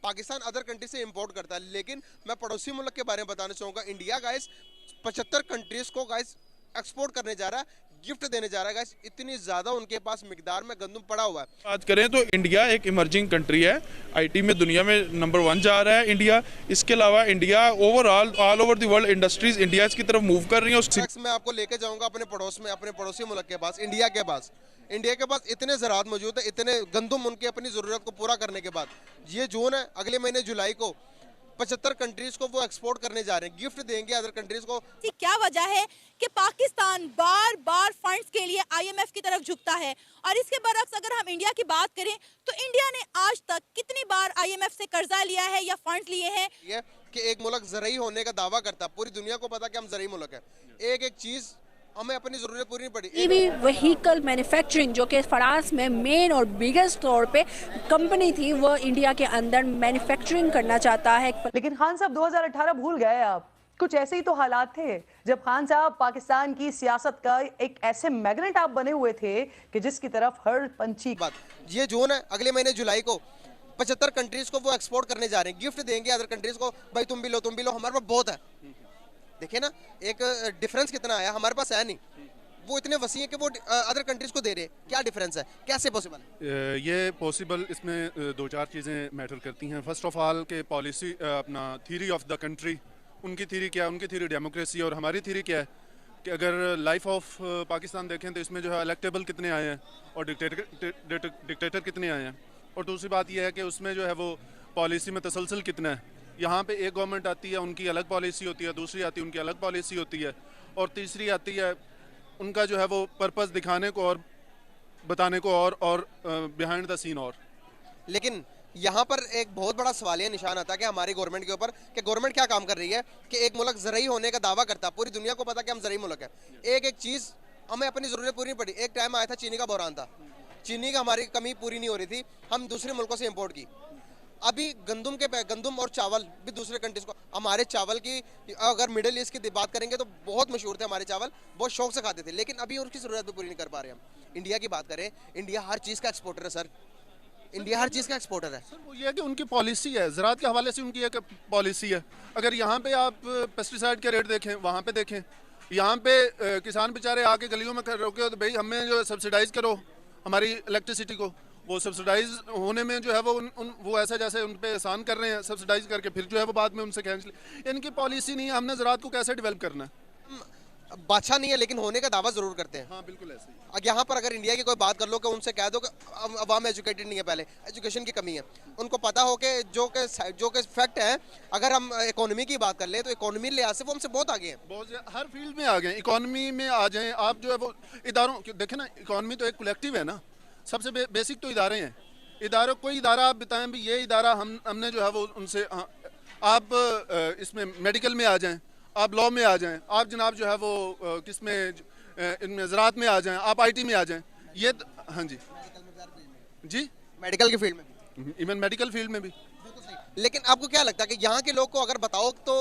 Pakistan other country से import करता है, लेकिन मैं पड़ोसी मुल्क के बारे में बताना चाहूँगा। इंडिया गाइस 75 कंट्रीज को गाइस एक्सपोर्ट करने जा रहा है, गिफ्ट देने जा रहा है गाइस। इतनी ज़्यादा उनके पास मिकदार में गंदम पड़ा हुआ है। बात करें तो इंडिया एक इमर्जिंग कंट्री है, आईटी में दुनिया में नंबर 1 जा रहा है इंडिया। इसके अलावा India overall all over the world industries India की तरफ मूव कर रही है। टैक्स मैं आपको लेके जाऊंगा अपने पड़ोस में, अपने पड़ोसी मुल्क के पास, इंडिया के पास। इंडिया के पास इतने ज़राअत मौजूद है, इतने गंदम उनकी अपनी ज़रूरत को पूरा करने के बाद। ये जून है, अगले महीने जुलाई को 75 कंट्रीज को वो एक्सपोर्ट करने जा रहे हैं, गिफ्ट देंगे अदर कंट्रीज को। क्या वजह है कि पाकिस्तान बार बार फंड्स के लिए आईएमएफ की तरफ झुकता है? और इसके बरक्स अगर हम इंडिया की बात करें तो इंडिया ने आज तक कितनी बार आईएमएफ से कर्जा लिया है या फंड्स लिए हैं? ये कि एक मुल्क ज़रई होने का दावा करता है, पूरी दुनिया को पता कि हम ज़रई मुल्क है। एक एक चीज़ हमें अपनी ज़रूरत पूरी नहीं पड़ी। ईवी व्हीकल मैन्युफैक्चरिंग जो कि फ्रांस में मेन और बिगेस्ट तौर पे कंपनी थी, वो इंडिया के अंदर मैन्युफैक्चरिंग करना चाहता है। लेकिन खान साहब 2018 भूल गए आप। कुछ ऐसे ही तो हालात थे जब खान साहब पाकिस्तान की सियासत का एक ऐसे मैग्नेट आप बने हुए थे कि जिसकी तरफ हर पंछी। बात ये जून है, अगले महीने जुलाई को 75 कंट्रीज को वो एक्सपोर्ट करने जा रहे हैं, गिफ्ट देंगे अदर कंट्रीज को। भाई तुम भी लो, तुम भी लो, हमारे पास बहुत है। देखिए ना एक डिफरेंस कितना आया, हमारे पास है नहीं, वो इतने वसी है कि वो अदर कंट्रीज को दे रहे हैं। क्या डिफरेंस है, कैसे पॉसिबल है? ये पॉसिबल इसमें दो चार चीज़ें मैटर करती हैं। फर्स्ट ऑफ ऑल के पॉलिसी अपना थीरी ऑफ द कंट्री, उनकी थीरी क्या है, उनकी थीरी डेमोक्रेसी और हमारी थीरी क्या है कि अगर लाइफ ऑफ पाकिस्तान देखें तो इसमें जो है इलेक्टेबल कितने आए हैं और डिक्टेटर कितने आए हैं। और दूसरी बात यह है कि उसमें जो है वो पॉलिसी में तसलसल कितना है। यहाँ पे एक गवर्नमेंट आती है, उनकी अलग पॉलिसी होती है, दूसरी आती है, उनकी अलग पॉलिसी होती है, और तीसरी आती है उनका जो है वो पर्पस दिखाने को और बताने को और बिहाइंड द सीन। और लेकिन यहाँ पर एक बहुत बड़ा सवालिया निशान आता है कि हमारी गवर्नमेंट के ऊपर कि गवर्नमेंट क्या काम कर रही है कि एक मुल्क ज़रई होने का दावा करता है, पूरी दुनिया को पता कि हम ज़रई मुल्क है। एक एक चीज़ हमें अपनी ज़रूरत पूरी नहीं पड़ी। एक टाइम आया था चीनी का बहरान था, चीनी का हमारी कमी पूरी नहीं हो रही थी, हम दूसरे मुल्कों से इम्पोर्ट की। अभी गंदम और चावल भी दूसरे कंट्रीज को। हमारे चावल की अगर मिडिल ईस्ट की बात करेंगे तो बहुत मशहूर थे हमारे चावल, बहुत शौक से खाते थे, लेकिन अभी उनकी ज़रूरत भी पूरी नहीं कर पा रहे हम। इंडिया की बात करें, इंडिया हर चीज़ का एक्सपोर्टर है सर, इंडिया हर चीज़ का एक्सपोर्टर है। सर वो ये है कि उनकी पॉलिसी है, ज़राअत के हवाले से उनकी एक पॉलिसी है। अगर यहाँ पे आप पेस्टिसाइड के रेट देखें, वहाँ पे देखें, यहाँ पे किसान बेचारे आके गलियों में रोके तो भाई हमें जो सब्सिडाइज़ करो हमारी इलेक्ट्रिसिटी को। वो सब्सिडाइज होने में जो है वो वो ऐसा जैसे उन पे एहसान कर रहे हैं सब्सिडाइज करके, फिर जो है वो बाद में उनसे खींच ले। इनकी पॉलिसी नहीं है हमने ज़राअत को कैसे डेवलप करना है। बादशाह नहीं है लेकिन होने का दावा ज़रूर करते हैं। हाँ बिल्कुल ऐसे ही। अब यहाँ पर अगर इंडिया की कोई बात कर लो कि उनसे कह दो कि अवाम एजुकेटेड नहीं है, पहले एजुकेशन की कमी है। उनको पता हो कि जो कि फैक्ट है, अगर हम इकोनॉमी की बात कर ले तो इकोनॉमी लिहाज से वो हमसे बहुत आगे हैं, बहुत हर फील्ड में आ गए। इकोनॉमी में आ जाएँ आप, जो है वो इदारों देखें ना, इकोनॉमी तो एक कलेक्टिव है ना, सबसे बेसिक तो इदारे हैं। इदारों कोई इदारा आप बताएं भी ये इदारा हमने जो है वो उनसे आप इसमें मेडिकल में आ जाएं, आप लॉ में आ जाएं, आप जनाब जो है वो किसमें इनमें ज़राअत में आ जाएं, आप आईटी में आ जाएं। ये हाँ जी जी, मेडिकल की फील्ड में भी, इवन मेडिकल फील्ड में भी। लेकिन आपको क्या लगता है कि यहाँ के लोग को अगर बताओ तो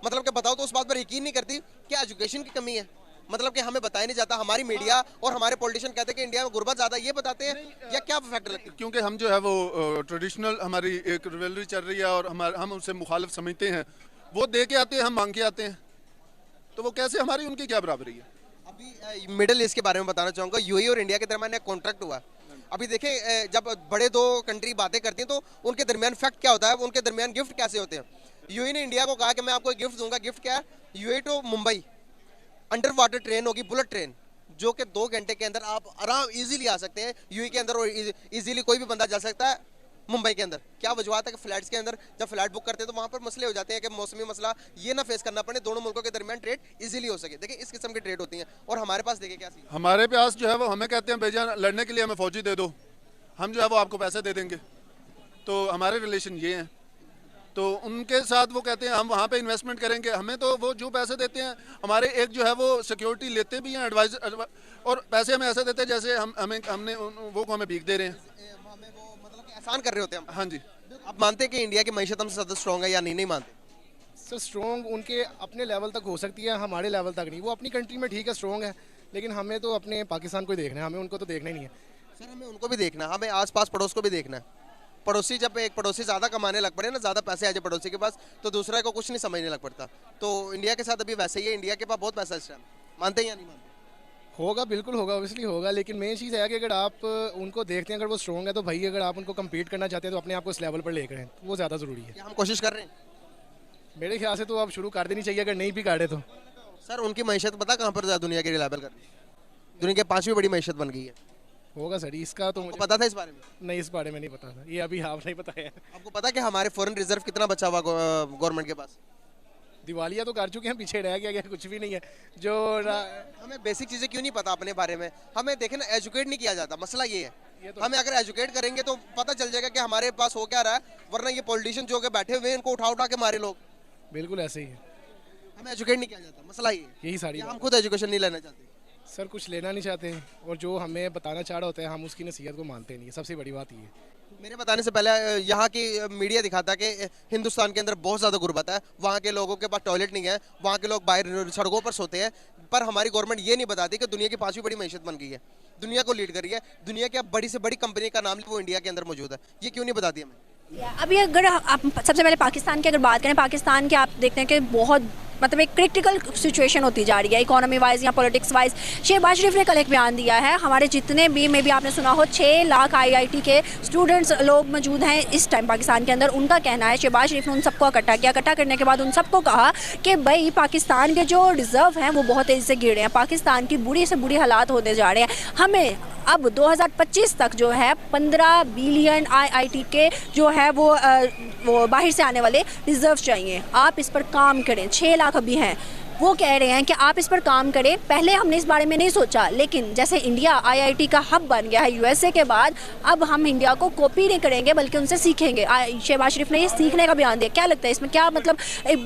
मतलब कि बताओ तो उस बात पर यकीन नहीं करती कि एजुकेशन की कमी है? मतलब कि हमें बताया नहीं जाता, हमारी मीडिया और हमारे पॉलिटिशियन कहते हैं कि इंडिया में गुर्बत ज़्यादा, ये बताते हैं या क्या फैक्टर लगता है? क्योंकि हम जो है वो ट्रेडिशनल हमारी एक रिवेलरी चल रही है और हम उससे मुखालिफ समझते हैं। वो दे के आते हैं, हम मांग के आते हैं, तो वो कैसे हमारी उनकी क्या बराबरी है? अभी मिडिल ईस्ट के बारे में बताना चाहूँगा। यूएई और इंडिया के दरमियान एक कॉन्ट्रैक्ट हुआ। अभी देखें जब बड़े दो कंट्री बातें करती हैं तो उनके दरमियान फैक्ट क्या होता है, उनके दरमियान गिफ्ट कैसे होते हैं। यूएई ने इंडिया को कहा कि मैं आपको एक गिफ्ट दूंगा। गिफ्ट क्या है? UAE to Mumbai under water train होगी, बुलेट ट्रेन, जो कि 2 घंटे के अंदर आप आराम इजीली आ सकते हैं यूएई के अंदर, और इजीली कोई भी बंदा जा सकता है मुंबई के अंदर। क्या वजूहत है कि फ्लाइट्स के अंदर जब फ्लाइट बुक करते हैं तो वहाँ पर मसले हो जाते हैं कि मौसमी मसला ये ना फेस करना पड़े, दोनों मुल्कों के दरमियान ट्रेड इजीली हो सके। देखिए इस किस्म की ट्रेड होती हैं। और हमारे पास देखिए क्या सीन, हमारे पास जो है वो हमें कहते हैं भेजा लड़ने के लिए हमें फौजी दे दो, हम जो है वो आपको पैसे दे देंगे। तो हमारे रिलेशन ये हैं। तो उनके साथ वो कहते हैं हम वहाँ पे इन्वेस्टमेंट करेंगे, हमें तो वो जो पैसे देते हैं हमारे एक जो है वो सिक्योरिटी लेते भी हैं, एडवाइज, और पैसे हमें ऐसे देते हैं जैसे हमने वो को हमें भीख दे रहे हैं, हमें वो मतलब कि एहसान कर रहे होते हैं। हाँ जी। आप मानते हैं कि इंडिया की मैशत हमसे ज़्यादा स्ट्रॉन्ग है या नहीं? नहीं मानते सर। स्ट्रॉन्ग उनके अपने लेवल तक हो सकती है, हमारे लेवल तक नहीं। वो अपनी कंट्री में ठीक है स्ट्रॉन्ग है, लेकिन हमें तो अपने पाकिस्तान को देखना है, हमें उनको तो देखना ही नहीं है। सर। हमें उनको भी देखना है, हमें आस पास पड़ोस को भी देखना है। पड़ोसी जब एक पड़ोसी ज़्यादा कमाने लग पड़े ना, ज़्यादा पैसे आ जाए पड़ोसी के पास, तो दूसरे को कुछ नहीं समझने लग पड़ता। तो इंडिया के साथ अभी वैसे ही है, इंडिया के पास बहुत पैसा इस टाइम। मानते हैं या नहीं मानते? होगा, बिल्कुल होगा, ऑब्वियसली होगा, लेकिन मेन चीज़ है कि अगर आप उनको देखते हैं, अगर वो स्ट्रॉन्ग है तो भाई अगर आप उनको कम्पीट करना चाहते हैं तो अपने आप को इस लेवल पर लेकर आएं, तो वो ज़्यादा ज़रूरी है। क्या हम कोशिश कर रहे हैं? मेरे ख्याल से तो आप शुरू कर देनी चाहिए, अगर नहीं भी काटे तो। सर उनकी मैशत पता कहाँ पर दुनिया के रिलायबल कर रही है? दुनिया की 5वीं बड़ी मैशत बन गई है। होगा सर, इसका तो मुझे पता था इस बारे में? नहीं, इस बारे में नहीं पता था, ये अभी आप नहीं बताया। आपको पता है कि हमारे फॉरेन रिजर्व कितना बचा हुआ गवर्नमेंट के पास? दिवालिया तो कर चुके हैं, पीछे रह गया कुछ भी नहीं है जो हमें बेसिक चीज़ें क्यों नहीं पता अपने बारे में? हमें देखे ना, एजुकेट नहीं किया जाता, मसला ये है। हमें अगर एजुकेट करेंगे तो पता चल जाएगा कि हमारे पास हो क्या रहा है, वरना ये पॉलिटिशियन जो के बैठे हुए हैं इनको उठा उठा के मारे लोग। बिल्कुल ऐसे ही है, हमें एजुकेट नहीं किया जाता, मसला ये है। यही सारी हम खुद एजुकेशन नहीं लेना चाहते। सर कुछ लेना नहीं चाहते, और जो हमें बताना चाह रहा होता है हम उसकी नसीहत को मानते नहीं है, सबसे बड़ी बात ये है। मेरे बताने से पहले यहाँ की मीडिया दिखाता कि हिंदुस्तान के अंदर बहुत ज़्यादा गुर्बत है, वहाँ के लोगों के पास टॉयलेट नहीं है, वहाँ के लोग बाहर सड़कों पर सोते हैं। पर हमारी गवर्नमेंट ये नहीं बताती कि दुनिया की 5वीं बड़ी मैशत बन गई है, दुनिया को लीड कर रही है, दुनिया की बड़ी से बड़ी कंपनी का नाम वो इंडिया के अंदर मौजूद है। ये क्यों नहीं बताती हमें? अभी अगर आप सबसे पहले पाकिस्तान की अगर बात करें, पाकिस्तान के आप देखते हैं कि बहुत मतलब एक क्रिटिकल सिचुएशन होती जा रही है इकोनॉमी वाइज या पॉलिटिक्स वाइज। शहबाज शरीफ ने कल एक बयान दिया है, हमारे जितने भी में भी आपने सुना हो 6 लाख IIT के स्टूडेंट्स लोग मौजूद हैं इस टाइम पाकिस्तान के अंदर। उनका कहना है, शहबाज शरीफ ने उन सबको इकट्ठा किया, इकट्ठा करने के बाद उन सबको कहा कि भाई पाकिस्तान के जो रिज़र्व हैं वो बहुत तेज़ी से गिर रहे हैं, पाकिस्तान की बुरी से बुरी हालात होते जा रहे हैं। हमें अब 2025 तक जो है 15 बिलियन IIT के जो है वो बाहर से आने वाले रिजर्व चाहिए। आप इस पर काम करें, 6 लाख अभी हैं, वो कह रहे हैं कि आप इस पर काम करें। पहले हमने इस बारे में नहीं सोचा, लेकिन जैसे इंडिया IIT का हब बन गया है USA के बाद, अब हम इंडिया को कॉपी नहीं करेंगे बल्कि उनसे सीखेंगे। शहबाज शरीफ ने ये सीखने का बयान दिया। क्या लगता है इसमें, क्या मतलब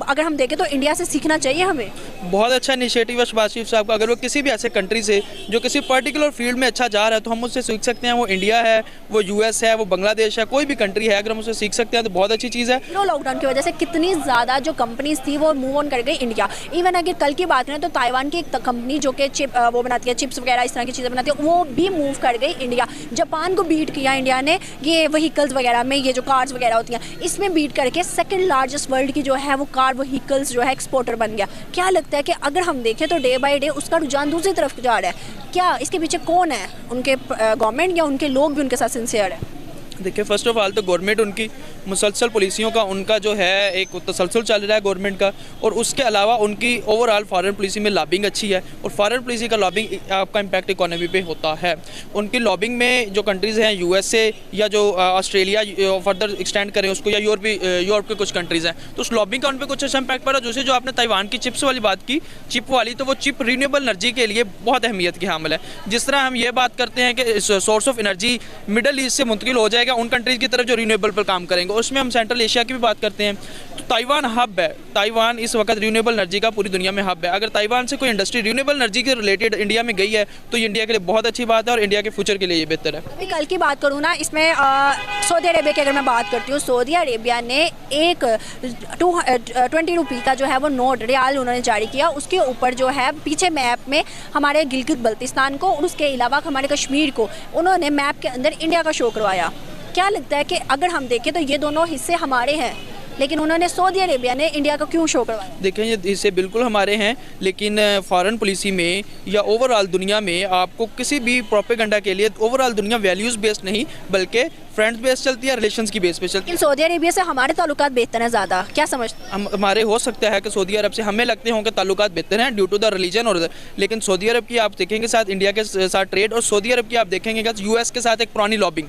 अगर हम देखें तो इंडिया से सीखना चाहिए हमें? बहुत अच्छा इनिशिएटिव है शहबाज शरीफ साहब का। अगर वो किसी भी ऐसे कंट्री से जो किसी पर्टिकुलर फील्ड में अच्छा जा रहा है तो हम उससे सीख सकते हैं। वो इंडिया है, वो US है, वो बांग्लादेश है, कोई भी कंट्री है, अगर हम उससे सीख सकते हैं तो बहुत अच्छी चीज़ है। लॉकडाउन की वजह से कितनी ज़्यादा जो कंपनीज थी वो मूव ऑन कर गई इंडिया। इवन अगर कल की बात करें तो ताइवान की एक कंपनी जो कि चिप वो बनाती है, चिप्स वगैरह इस तरह की चीज़ें बनाती है, वो भी मूव कर गई इंडिया। जापान को बीट किया इंडिया ने, ये व्हीकल्स वगैरह में, ये जो कार्स वगैरह होती हैं इसमें बीट करके सेकंड लार्जेस्ट वर्ल्ड की जो है वो कार व्हीकल्स जो है एक्सपोर्टर बन गया। क्या लगता है कि अगर हम देखें तो डे बाई डे उसका रुझान दूसरी तरफ जा रहा है? क्या इसके पीछे कौन है? उनके गवर्नमेंट या उनके लोग भी उनके साथ सिंसियर है? देखिए, फर्स्ट ऑफ ऑल तो गवर्नमेंट उनकी मुसलसल पॉलिसियों का उनका जो है एक तसलसल चल रहा है गवर्नमेंट का, और उसके अलावा उनकी ओवरऑल फॉरेन पॉलिसी में लॉबिंग अच्छी है, और फॉरेन पॉलिसी का लॉबिंग आपका इम्पैक्ट इकोनॉमी पे होता है। उनकी लॉबिंग में जो कंट्रीज़ हैं USA या जो ऑस्ट्रेलिया फर्दर एक्सटेंड करें उसको, या यूरोप के कुछ कंट्रीज़ हैं, तो उस लॉबिंग का उन पर कुछ अच्छा इम्पैक्ट पड़ा। दूसरी जो आपने ताइवान की चिप्स वाली बात की, चिप वाली, तो वो चिप रीन्यूएबल एनर्जी के लिए बहुत अहमियत की हामिल है। जिस तरह हम ये बात करते हैं कि source of energy middle east से मुंतकिल हो जाएगा उन कंट्रीज़ की तरफ जो रीन्यूएबल पर काम करेंगे, उसमें हम सेंट्रल एशिया की भी बात करते हैं तो ताइवान हब है। ताइवान इस वक्त रीन्यूएबल एनर्जी का पूरी दुनिया में हब है। अगर ताइवान से कोई इंडस्ट्री रीन्यूएबल एनर्जी के रिलेटेड इंडिया में गई है तो ये इंडिया के लिए बहुत अच्छी बात है और इंडिया के फ्यूचर के लिए ये बेहतर है। अभी कल की बात करूँ ना, इसमें सऊदी अरेबिया की अगर मैं बात करती हूँ, सऊदी अरेबिया ने एक 20 रुपये का जो है वो नोट रियाल उन्होंने जारी किया। उसके ऊपर जो है पीछे मैप में हमारे गिलगित बल्तिस्तान को और उसके अलावा हमारे कश्मीर को उन्होंने मैप के अंदर इंडिया का शो करवाया। क्या लगता है कि अगर हम देखें तो ये दोनों हिस्से हमारे हैं, लेकिन उन्होंने सऊदी अरेबिया ने इंडिया को क्यों शो करवाया? देखें, ये हिस्से बिल्कुल हमारे हैं, लेकिन फॉरेन पॉलिसी में या ओवरऑल दुनिया में आपको किसी भी प्रोपेगेंडा के लिए ओवरऑल दुनिया वैल्यूज़ बेस्ड नहीं बल्कि फ्रेंड्स बेस्ड चलती है, रिलेशंस की बेस पे चलती है। सऊदी अरेबिया से हमारे ताल्लुकात बेहतर हैं ज़्यादा, क्या समझते हैं? हमारे हो सकता है कि सऊदी अरब से हमें लगते होंगे ताल्लुकात बेहतर हैं ड्यू टू द रिलीजन, और लेकिन सऊदी अरब की आप देखेंगे साथ इंडिया के साथ ट्रेड, और सऊदी अरब की आप देखेंगे US के साथ एक पुरानी लॉबिंग,